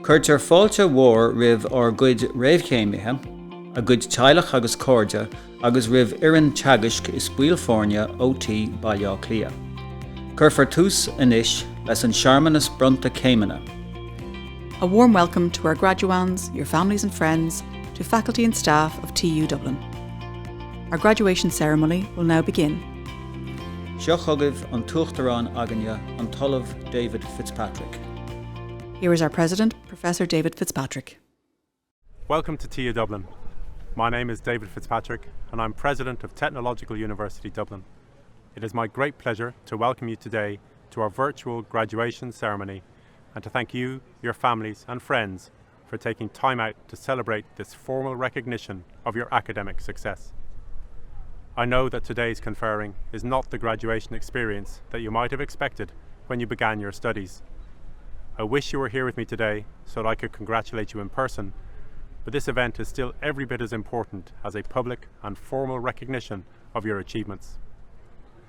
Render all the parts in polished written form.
Cuirtear fáilte mhór ribh ar gcuid réamhchéimithe, a gcuid teaghlach agus cóide agus ribh iarrainn teagaisc is buail fórne OT bailá clia. Cuirfar tús inis leis an searmanas brunta céimena. A warm welcome to our graduands, your families and friends, to faculty and staff of TU Dublin. Our graduation ceremony will now begin. Seo chugaibh an tuachtarán aganne an talamh David Fitzpatrick. Here is our President, Professor David Fitzpatrick. Welcome to TU Dublin. My name is David Fitzpatrick and I'm President of Technological University Dublin. It is my great pleasure to welcome you today to our virtual graduation ceremony and to thank you, your families and friends for taking time out to celebrate this formal recognition of your academic success. I know that today's conferring is not the graduation experience that you might have expected when you began your studies. I wish you were here with me today so that I could congratulate you in person, but this event is still every bit as important as a public and formal recognition of your achievements.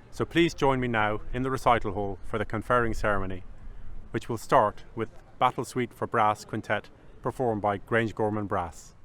So please join me now in the recital hall for the conferring ceremony, which will start with Battle Suite for Brass Quintet performed by Grangegorman Brass.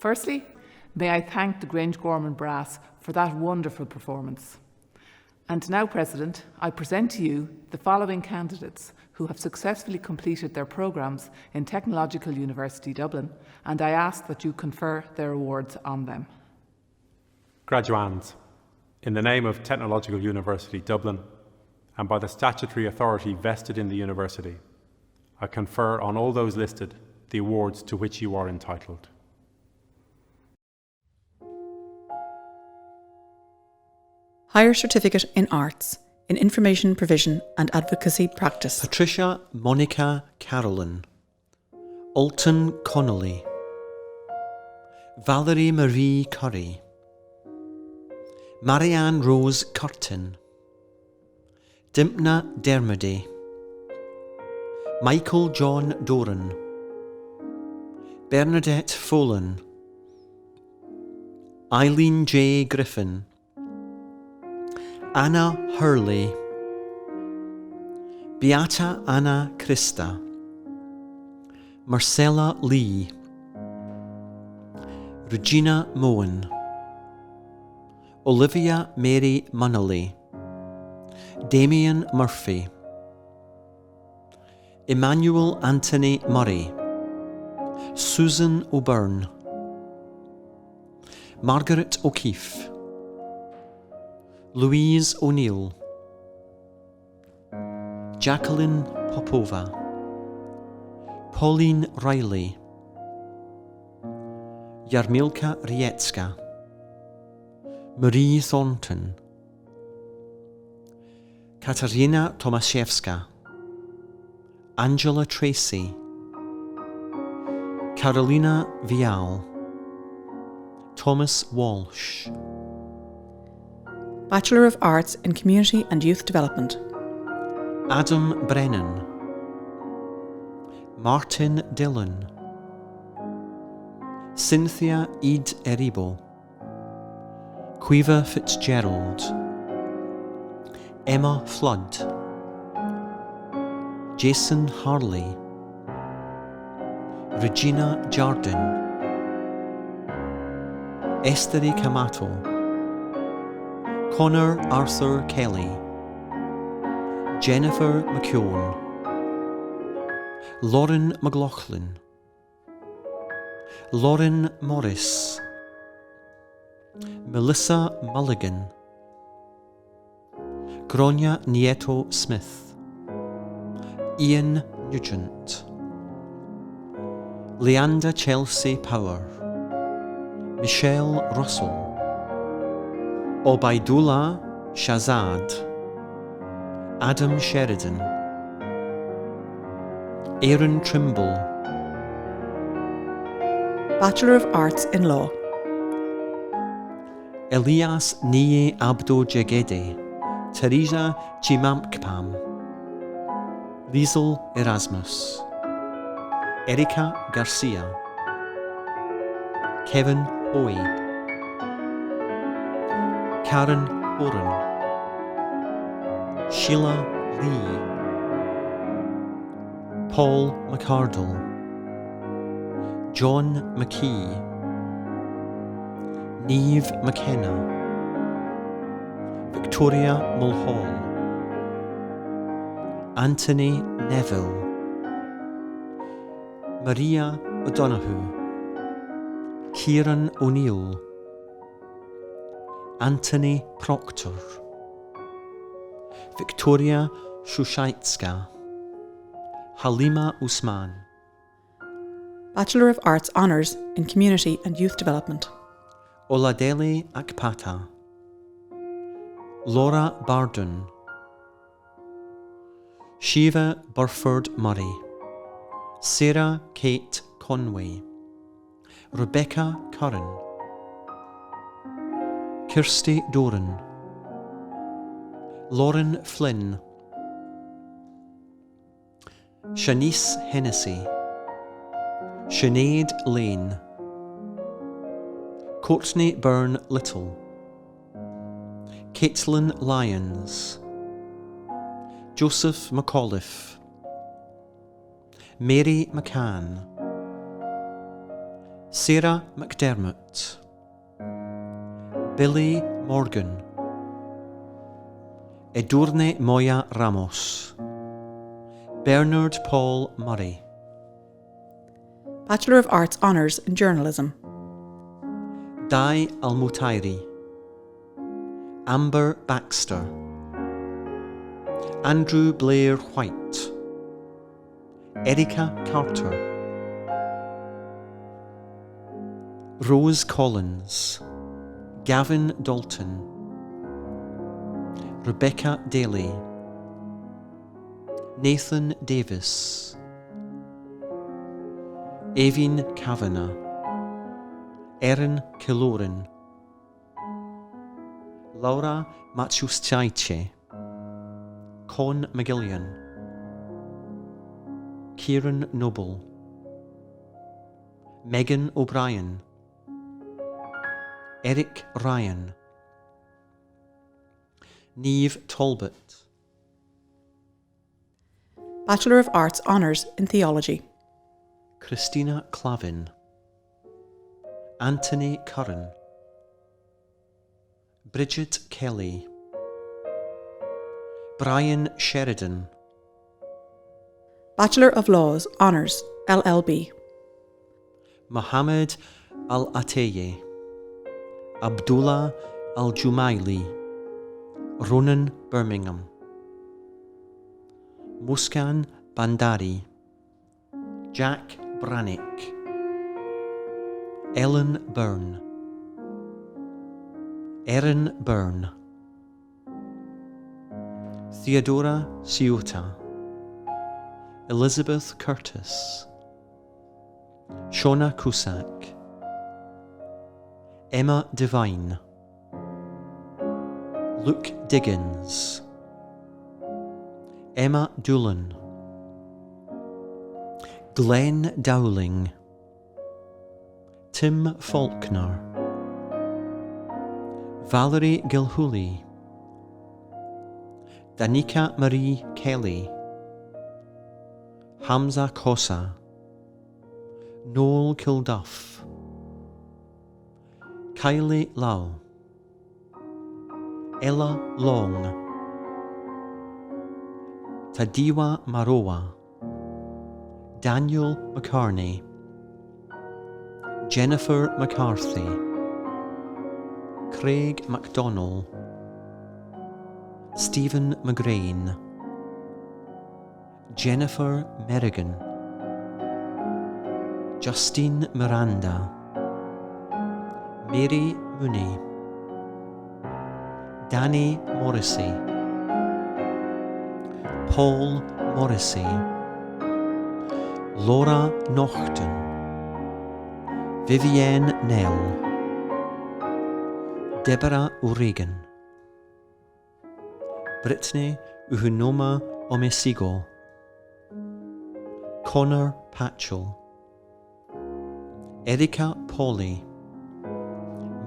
Firstly, may I thank the Grangegorman Brass for that wonderful performance. And now, President, I present to you the following candidates who have successfully completed their programmes in Technological University Dublin, and I ask that you confer their awards on them. Graduands, in the name of Technological University Dublin, and by the statutory authority vested in the university, I confer on all those listed the awards to which you are entitled. Higher Certificate in Arts, in Information Provision and Advocacy Practice. Patricia Monica Carolyn, Alton Connolly, Valerie Marie Curry, Marianne Rose Curtin, Dimpna Dermody, Michael John Doran, Bernadette Folan, Eileen J. Griffin, Anna Hurley, Beata Anna Christa, Marcella Lee, Regina Moen, Olivia Mary Munnelly, Damien Murphy, Emmanuel Anthony Murray, Susan O'Byrne, Margaret O'Keeffe, Louise O'Neill, Jacqueline Popova, Pauline Riley, Jarmilka Riecka, Marie Thornton, Katarzyna Tomaszewska, Angela Tracy, Carolina Vial, Thomas Walsh. Bachelor of Arts in Community and Youth Development. Adam Brennan, Martin Dillon, Cynthia Eid Eribo, Quiva Fitzgerald, Emma Flood, Jason Harley, Regina Jardin, Esteri Camato, Connor Arthur Kelly, Jennifer McKeown, Lauren McLaughlin, Lauren Morris, Melissa Mulligan, Gronya Nieto Smith, Ian Nugent, Leanda Chelsea Power, Michelle Russell, Obaidullah Shazad, Adam Sheridan, Aaron Trimble. Bachelor of Arts in Law. Elias Niye Abdo Jegede, Teresa Chimamkpam, Liesel Erasmus, Erika Garcia, Kevin Hoey, Karen Horan, Sheila Lee, Paul McCardle, John McKee, Neve McKenna, Victoria Mulhall, Anthony Neville, Maria O'Donoghue, Kieran O'Neill, Anthony Proctor, Victoria Shushaitska, Halima Usman. Bachelor of Arts Honours in Community and Youth Development. Oladele Akpata, Laura Bardon, Shiva Burford Murray, Sarah Kate Conway, Rebecca Curran, Kirsty Doran, Lauren Flynn, Shanice Hennessy, Sinead Lane, Courtney Byrne Little, Caitlin Lyons, Joseph McAuliffe, Mary McCann, Sarah McDermott, Billy Morgan, Edurne Moya Ramos, Bernard Paul Murray. Bachelor of Arts Honours in Journalism. Di Almutairi, Amber Baxter, Andrew Blair White, Erica Carter, Rose Collins, Gavin Dalton, Rebecca Daly, Nathan Davis, Aveen Kavanagh, Erin Kiloran, Laura Maciuszajcie, Con McGillian, Kieran Noble, Megan O'Brien, Eric Ryan, Neve Talbot. Bachelor of Arts Honours in Theology. Christina Clavin, Anthony Curran, Bridget Kelly, Brian Sheridan. Bachelor of Laws Honours LLB. Mohammed Al-Ateye, Abdullah Al-Jumaili, Ronan Birmingham, Muskan Bandari, Jack Brannick, Ellen Byrne, Erin Byrne, Theodora Ceuta, Elizabeth Curtis, Shona Cusack, Emma Devine, Luke Diggins, Emma Doolan, Glenn Dowling, Tim Faulkner, Valerie Gilhooly, Danica Marie Kelly, Hamza Kosa, Noel Kilduff, Kylie Lau, Ella Long, Tadiwa Marowa, Daniel McCarney, Jennifer McCarthy, Craig MacDonnell, Stephen McGrain, Jennifer Merrigan, Justine Miranda, Mary Mooney, Danny Morrissey, Paul Morrissey, Laura Naughton, Vivienne Nell, Deborah O'Regan, Brittany Uhunoma Omesigo, Connor Patchell, Erica Pauley,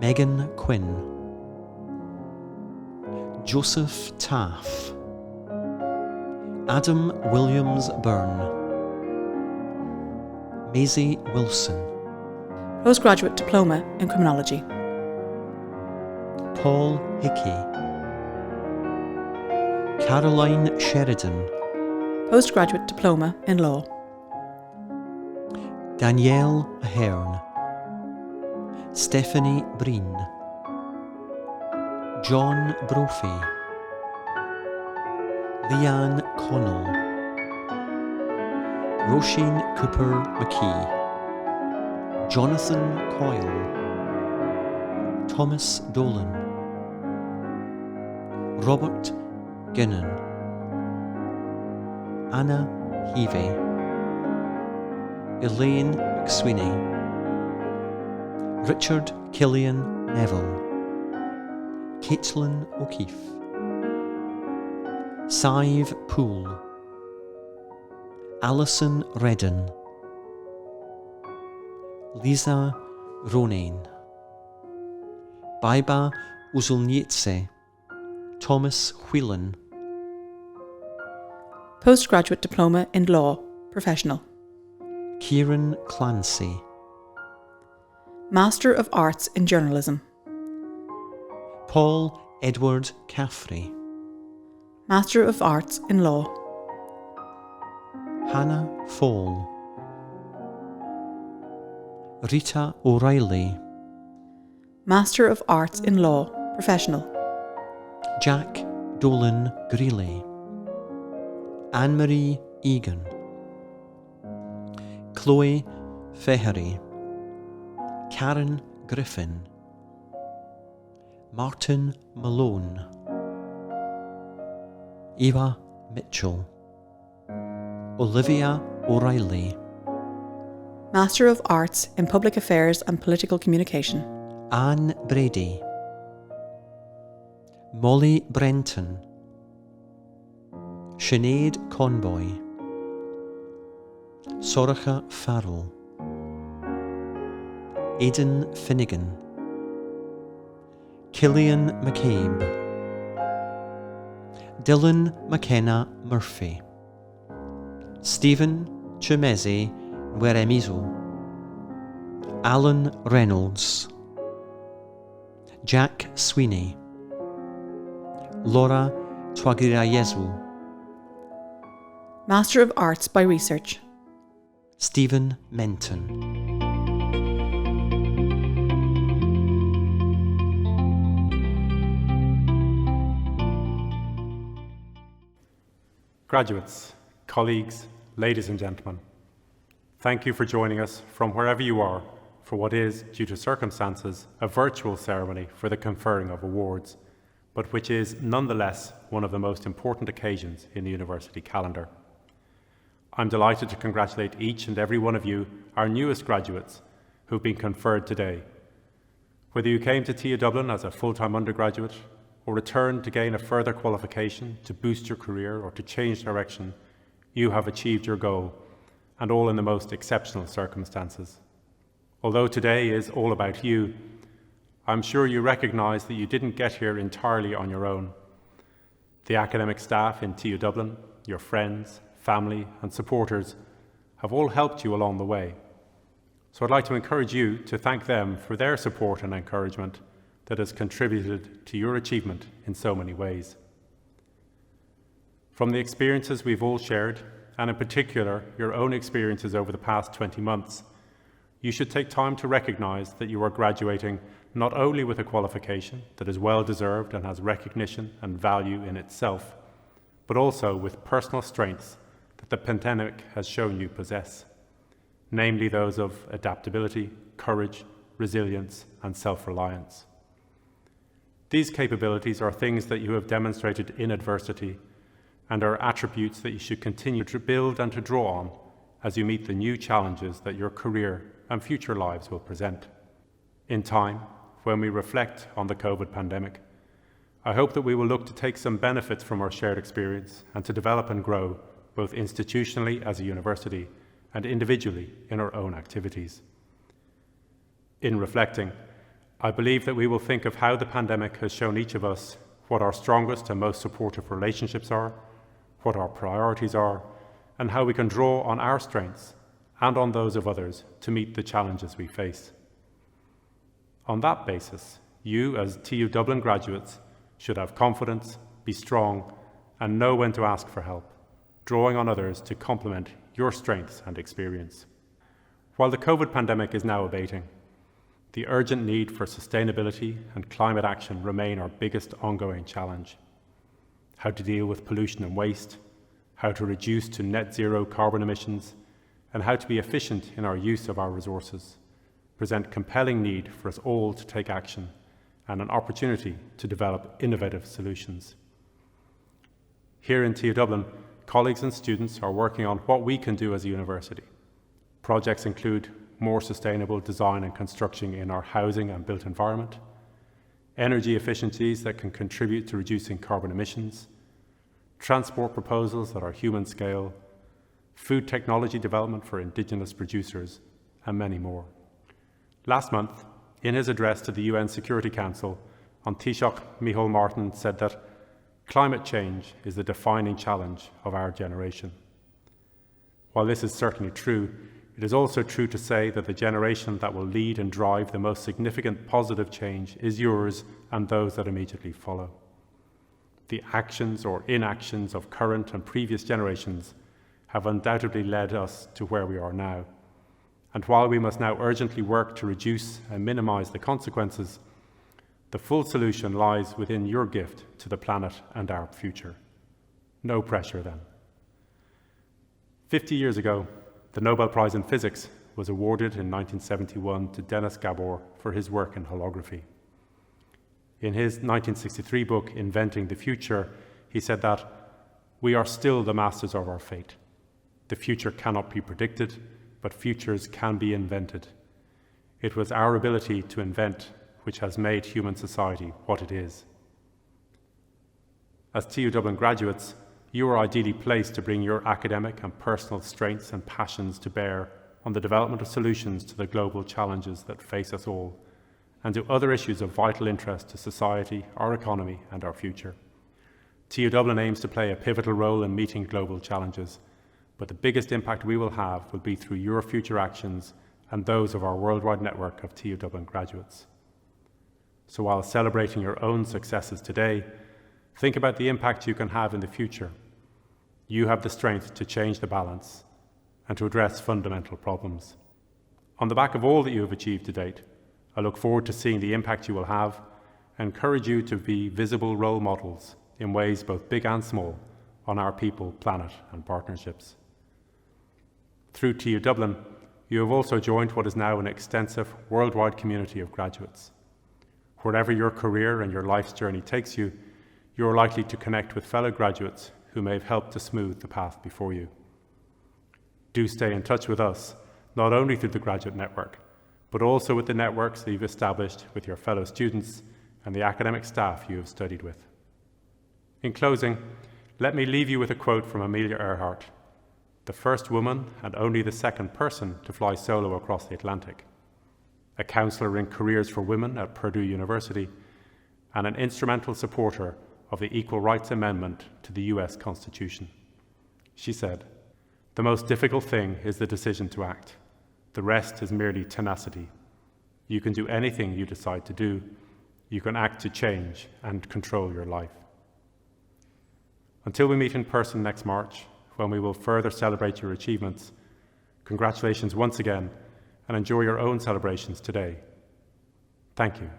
Megan Quinn, Joseph Taff, Adam Williams Byrne, Maisie Wilson, Postgraduate Diploma in Criminology. Paul Hickey, Caroline Sheridan, Postgraduate Diploma in Law. Danielle Ahern, Stephanie Breen, John Brophy, Leanne Connell, Roisin Cooper McKee, Jonathan Coyle, Thomas Dolan, Robert Ginnan, Anna Heavey, Elaine McSweeney, Richard Killian Neville, Caitlin O'Keefe, Sive Poole, Alison Redden, Lisa Ronain, Baiba Uzulnietse, Thomas Whelan. Postgraduate Diploma in Law, Professional. Kieran Clancy, Master of Arts in Journalism. Paul Edward Caffrey, Master of Arts in Law. Hannah Fall, Rita O'Reilly, Master of Arts in Law, Professional. Jack Dolan Greeley, Anne-Marie Egan, Chloe Fehery, Karen Griffin, Martin Malone, Eva Mitchell, Olivia O'Reilly, Master of Arts in Public Affairs and Political Communication. Anne Brady, Molly Brenton, Sinead Conboy, Sorcha Farrell, Aidan Finnegan, Killian McCabe, Dylan McKenna Murphy, Stephen Chumeze Weremizo, Alan Reynolds, Jack Sweeney, Laura Twagirayezu, Master of Arts by Research. Stephen Menton. Graduates, colleagues, ladies and gentlemen, thank you for joining us from wherever you are for what is, due to circumstances, a virtual ceremony for the conferring of awards, but which is nonetheless one of the most important occasions in the university calendar. I'm delighted to congratulate each and every one of you, our newest graduates, who've been conferred today. Whether you came to TU Dublin as a full-time undergraduate or returned to gain a further qualification, to boost your career or to change direction, you have achieved your goal, and all in the most exceptional circumstances. Although today is all about you, I'm sure you recognise that you didn't get here entirely on your own. The academic staff in TU Dublin, your friends, family and supporters have all helped you along the way. So I'd like to encourage you to thank them for their support and encouragement that has contributed to your achievement in so many ways. From the experiences we've all shared, and in particular your own experiences over the past 20 months, you should take time to recognise that you are graduating not only with a qualification that is well deserved and has recognition and value in itself, but also with personal strengths that the pandemic has shown you possess, namely those of adaptability, courage, resilience and self-reliance. These capabilities are things that you have demonstrated in adversity and are attributes that you should continue to build and to draw on as you meet the new challenges that your career and future lives will present. In time, when we reflect on the COVID pandemic, I hope that we will look to take some benefits from our shared experience and to develop and grow both institutionally as a university and individually in our own activities. In reflecting, I believe that we will think of how the pandemic has shown each of us what our strongest and most supportive relationships are, what our priorities are, and how we can draw on our strengths and on those of others to meet the challenges we face. On that basis, you as TU Dublin graduates should have confidence, be strong, and know when to ask for help, drawing on others to complement your strengths and experience. While the COVID pandemic is now abating, the urgent need for sustainability and climate action remain our biggest ongoing challenge. How to deal with pollution and waste, how to reduce to net zero carbon emissions, and how to be efficient in our use of our resources present compelling need for us all to take action and an opportunity to develop innovative solutions. Here in TU Dublin, colleagues and students are working on what we can do as a university. Projects include more sustainable design and construction in our housing and built environment, energy efficiencies that can contribute to reducing carbon emissions, transport proposals that are human scale, food technology development for Indigenous producers, and many more. Last month, in his address to the UN Security Council, Taoiseach Micheál Martin said that climate change is the defining challenge of our generation. While this is certainly true, it is also true to say that the generation that will lead and drive the most significant positive change is yours and those that immediately follow. The actions or inactions of current and previous generations have undoubtedly led us to where we are now. And while we must now urgently work to reduce and minimise the consequences, the full solution lies within your gift to the planet and our future. No pressure then. 50 years ago, the Nobel Prize in Physics was awarded in 1971 to Denis Gabor for his work in holography. In his 1963 book, Inventing the Future, he said that we are still the masters of our fate. The future cannot be predicted, but futures can be invented. It was our ability to invent which has made human society what it is. As TU Dublin graduates, you are ideally placed to bring your academic and personal strengths and passions to bear on the development of solutions to the global challenges that face us all, and to other issues of vital interest to society, our economy and our future. TU Dublin aims to play a pivotal role in meeting global challenges, but the biggest impact we will have will be through your future actions and those of our worldwide network of TU Dublin graduates. So while celebrating your own successes today, think about the impact you can have in the future. You have the strength to change the balance and to address fundamental problems. On the back of all that you have achieved to date, I look forward to seeing the impact you will have and encourage you to be visible role models in ways both big and small on our people, planet and partnerships. Through TU Dublin, you have also joined what is now an extensive worldwide community of graduates. Wherever your career and your life's journey takes you, you are likely to connect with fellow graduates who may have helped to smooth the path before you. Do stay in touch with us, not only through the Graduate Network, but also with the networks that you've established with your fellow students and the academic staff you have studied with. In closing, let me leave you with a quote from Amelia Earhart, the first woman and only the second person to fly solo across the Atlantic, a counsellor in careers for women at Purdue University, and an instrumental supporter of the Equal Rights Amendment to the US Constitution. She said, "The most difficult thing is the decision to act. The rest is merely tenacity. You can do anything you decide to do. You can act to change and control your life." Until we meet in person next March, when we will further celebrate your achievements, congratulations once again, and enjoy your own celebrations today. Thank you.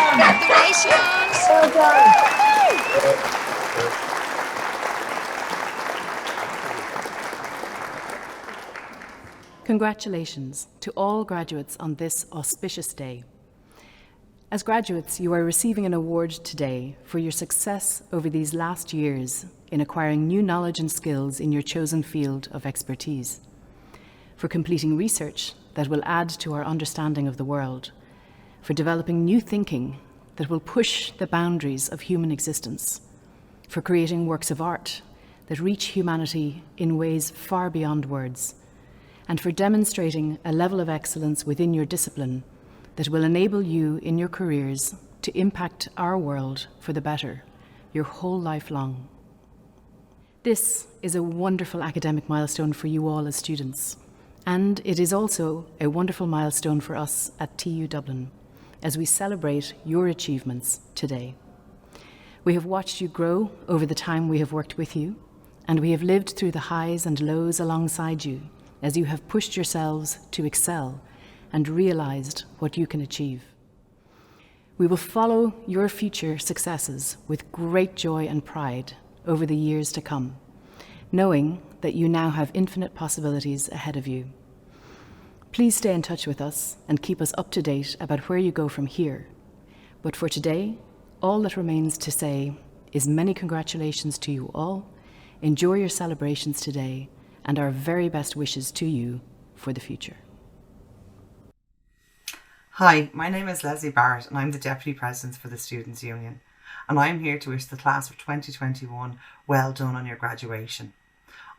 Congratulations! Well done. Congratulations to all graduates on this auspicious day. As graduates, you are receiving an award today for your success over these last years in acquiring new knowledge and skills in your chosen field of expertise, for completing research that will add to our understanding of the world, for developing new thinking that will push the boundaries of human existence, for creating works of art that reach humanity in ways far beyond words, and for demonstrating a level of excellence within your discipline that will enable you in your careers to impact our world for the better, your whole life long. This is a wonderful academic milestone for you all as students, and it is also a wonderful milestone for us at TU Dublin as we celebrate your achievements today. We have watched you grow over the time we have worked with you, and we have lived through the highs and lows alongside you as you have pushed yourselves to excel and realized what you can achieve. We will follow your future successes with great joy and pride over the years to come, knowing that you now have infinite possibilities ahead of you. Please stay in touch with us and keep us up to date about where you go from here. But for today, all that remains to say is many congratulations to you all, enjoy your celebrations today, and our very best wishes to you for the future. Hi, my name is Leslie Barrett and I'm the Deputy President for the Students' Union, and I'm here to wish the class of 2021 well done on your graduation.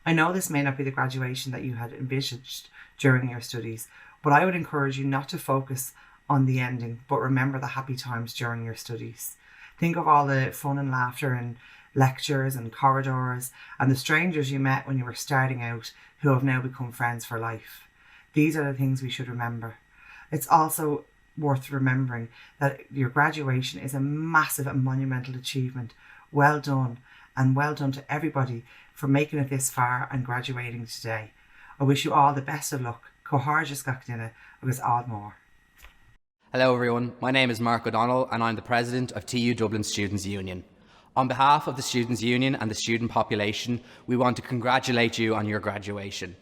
I know this may not be the graduation that you had envisaged during your studies, but I would encourage you not to focus on the ending, but remember the happy times during your studies. Think of all the fun and laughter and lectures and corridors and the strangers you met when you were starting out who have now become friends for life. These are the things we should remember. It's also worth remembering that your graduation is a massive and monumental achievement. Well done, and well done to everybody for making it this far and graduating today. I wish you all the best of luck. Coharja Skakdina agus Ardmore. Hello everyone, my name is Mark O'Donnell and I'm the President of TU Dublin Students' Union. On behalf of the Students' Union and the student population, we want to congratulate you on your graduation.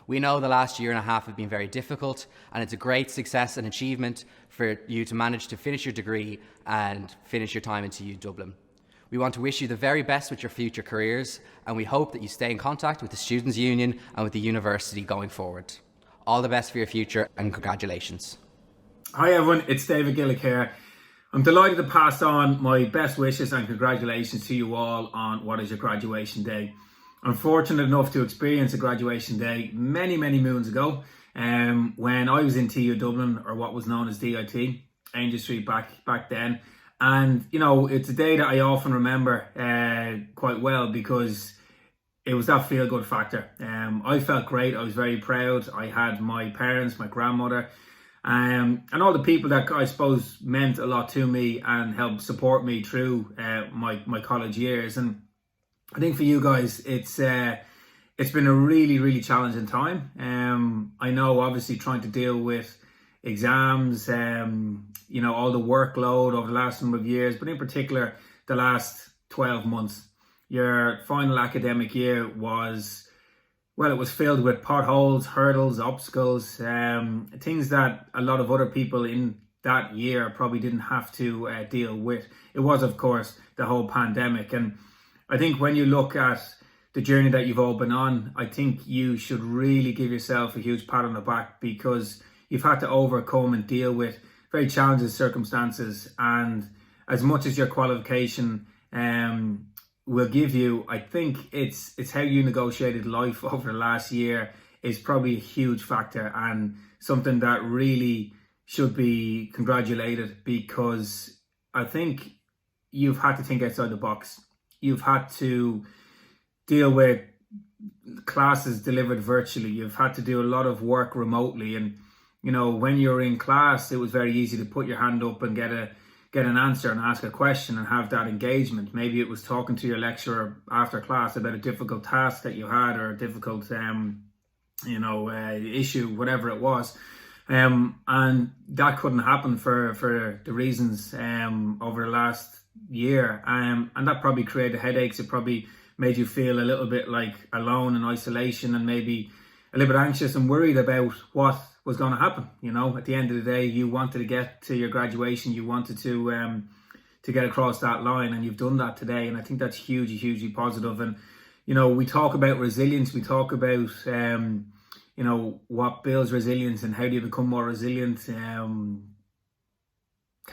We know the last year and a half have been very difficult, and it's a great success and achievement for you to manage to finish your degree and finish your time in TU Dublin. We want to wish you the very best with your future careers, and we hope that you stay in contact with the Students' Union and with the university going forward. All the best for your future, and congratulations. Hi everyone, it's David Gillick here. I'm delighted to pass on my best wishes and congratulations to you all on what is your graduation day. I'm fortunate enough to experience a graduation day many moons ago when I was in TU Dublin, or what was known as DIT, Angel Street back then. And, you know, it's a day that I often remember quite well because it was that feel-good factor. I felt great. I was very proud. I had my parents, my grandmother, and all the people that I suppose meant a lot to me and helped support me through my college years. And I think for you guys, it's it's been a really, really challenging time. I know obviously trying to deal with exams, all the workload over the last number of years, but in particular the last 12 months. Your final academic year was filled with potholes, hurdles, obstacles, things that a lot of other people in that year probably didn't have to deal with. It was, of course, the whole pandemic. And I think when you look at the journey that you've all been on, I think you should really give yourself a huge pat on the back, because you've had to overcome and deal with very challenging circumstances. And as much as your qualification will give you, I think it's how you negotiated life over the last year is probably a huge factor, and something that really should be congratulated, because I think you've had to think outside the box. You've had to deal with classes delivered virtually. You've had to do a lot of work remotely, and when you're in class, it was very easy to put your hand up and get an answer and ask a question and have that engagement. Maybe it was talking to your lecturer after class about a difficult task that you had, or a difficult issue, whatever it was. And that couldn't happen for the reasons over the last year. And that probably created headaches. It probably made you feel a little bit like alone in isolation, and maybe a little bit anxious and worried about what was going to happen. At the end of the day, you wanted to get to your graduation. You wanted to get across that line, and you've done that today. And I think that's hugely positive. And, we talk about resilience. We talk about, what builds resilience and how do you become more resilient. Can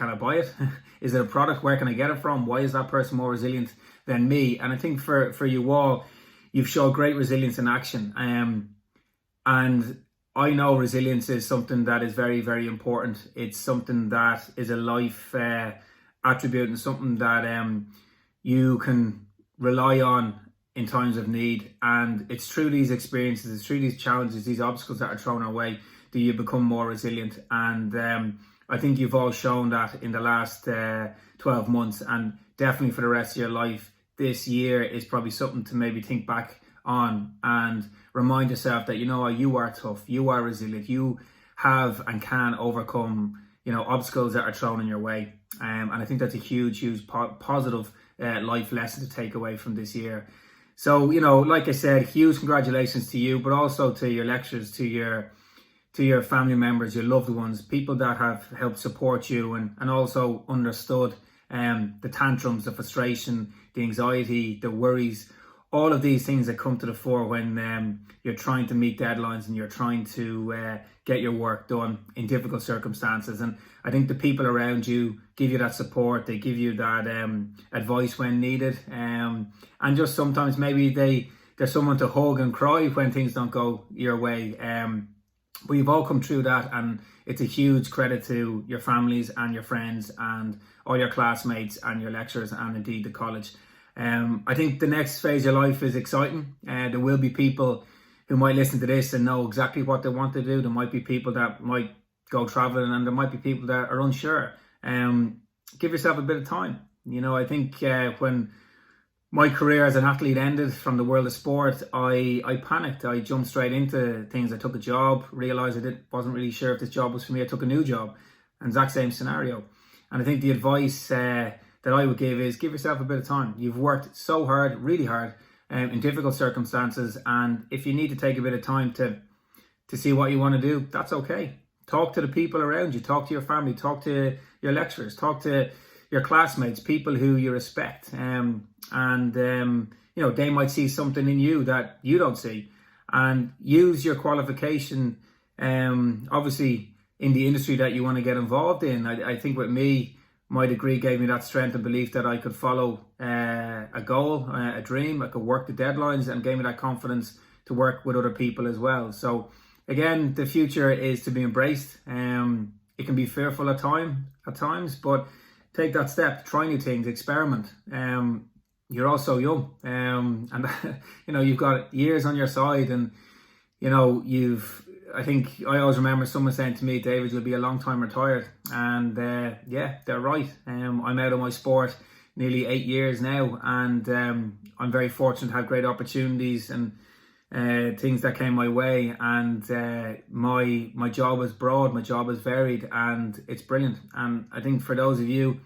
I buy it? Is it a product? Where can I get it from? Why is that person more resilient than me? And I think for you all, you've shown great resilience in action. And I know resilience is something that is very, very important. It's something that is a life attribute, and something that you can rely on in times of need. And it's through these experiences, it's through these challenges, these obstacles that are thrown our way, that you become more resilient. And I think you've all shown that in the last 12 months, and definitely for the rest of your life. This year is probably something to maybe think back on and remind yourself that you are tough, you are resilient, you have and can overcome obstacles that are thrown in your way. And I think that's a huge positive life lesson to take away from this year. So like I said, huge congratulations to you, but also to your lecturers, to your family members, your loved ones, people that have helped support you and also understood the tantrums, the frustration, the anxiety, the worries, all of these things that come to the fore when you're trying to meet deadlines and you're trying to get your work done in difficult circumstances. And I think the people around you give you that support, they give you that advice when needed, and just sometimes maybe there's someone to hug and cry when things don't go your way. But you've all come through that, and it's a huge credit to your families and your friends and all your classmates and your lecturers, and indeed the college. I think the next phase of your life is exciting. There will be people who might listen to this and know exactly what they want to do. There might be people that might go traveling, and there might be people that are unsure. Give yourself a bit of time. I think when my career as an athlete ended from the world of sport, I panicked. I jumped straight into things. I took a job, realised I wasn't really sure if this job was for me. I took a new job, and exact same scenario. And I think the advice that I would give is give yourself a bit of time. You've worked so hard, really hard, in difficult circumstances, and if you need to take a bit of time to see what you want to do, that's okay. Talk to the people around you, talk to your family, talk to your lecturers, talk to your classmates, people who you respect, and they might see something in you that you don't see, and use your qualification obviously in the industry that you want to get involved in. I think with me, my degree gave me that strength and belief that I could follow a goal, a dream. I could work the deadlines, and gave me that confidence to work with other people as well. So again, the future is to be embraced. It can be fearful at times, but take that step, try new things, experiment. You're also young, and you've got years on your side, and I think I always remember someone saying to me, David, you'll be a long time retired. And yeah, they're right. I'm out of my sport nearly 8 years now, and I'm very fortunate to have great opportunities and things that came my way, and my job is broad, my job is varied, and it's brilliant. And I think for those of you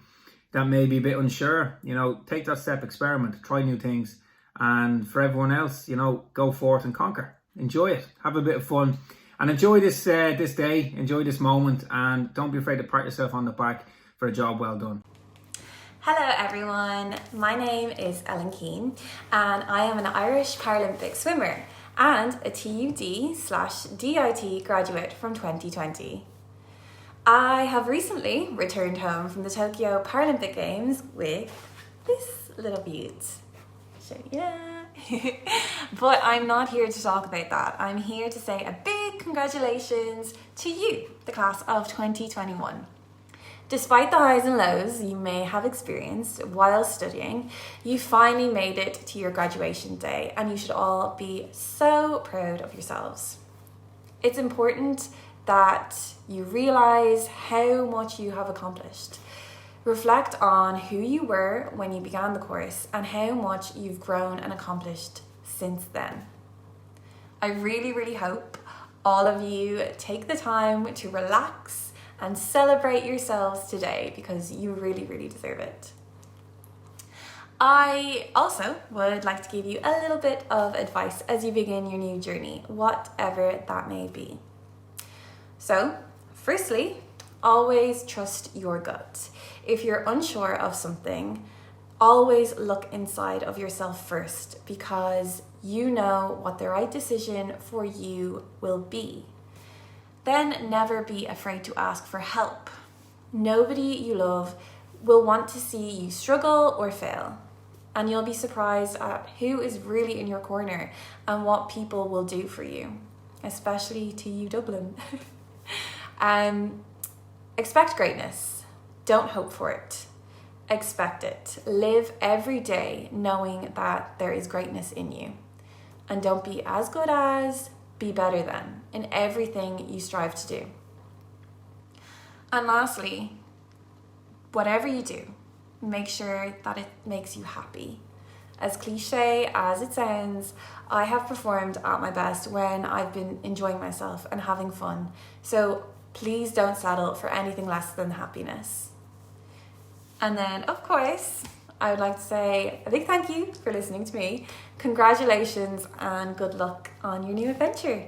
that may be a bit unsure, take that step, experiment, try new things. And for everyone else, go forth and conquer. Enjoy it, have a bit of fun, and enjoy this day, enjoy this moment, and don't be afraid to pat yourself on the back for a job well done. Hello everyone, my name is Ellen Keane and I am an Irish Paralympic swimmer and a TUD/DIT graduate from 2020. I have recently returned home from the Tokyo Paralympic Games with this little beaut. But I'm not here to talk about that. I'm here to say a big congratulations to you, the class of 2021. Despite the highs and lows you may have experienced while studying, you finally made it to your graduation day and you should all be so proud of yourselves. It's important that you realise how much you have accomplished. Reflect on who you were when you began the course and how much you've grown and accomplished since then. I really, really hope all of you take the time to relax and celebrate yourselves today because you really, really deserve it. I also would like to give you a little bit of advice as you begin your new journey, whatever that may be. So, firstly, always trust your gut. If you're unsure of something, always look inside of yourself first because you know what the right decision for you will be. Then never be afraid to ask for help. Nobody you love will want to see you struggle or fail. And you'll be surprised at who is really in your corner and what people will do for you, especially TU Dublin. Expect greatness. Don't hope for it. Expect it. Live every day knowing that there is greatness in you. And don't be as good as, be better than in everything you strive to do. And lastly, whatever you do, make sure that it makes you happy. As cliche as it sounds, I have performed at my best when I've been enjoying myself and having fun. So please don't settle for anything less than happiness. And then, of course, I would like to say a big thank you for listening to me. Congratulations and good luck on your new adventure.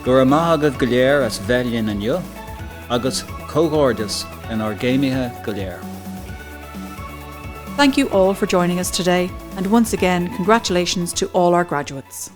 Gur maithagad go léir as bheilín inniu, agus cógordas in our géimithe go léir. Thank you all for joining us today, and once again, congratulations to all our graduates.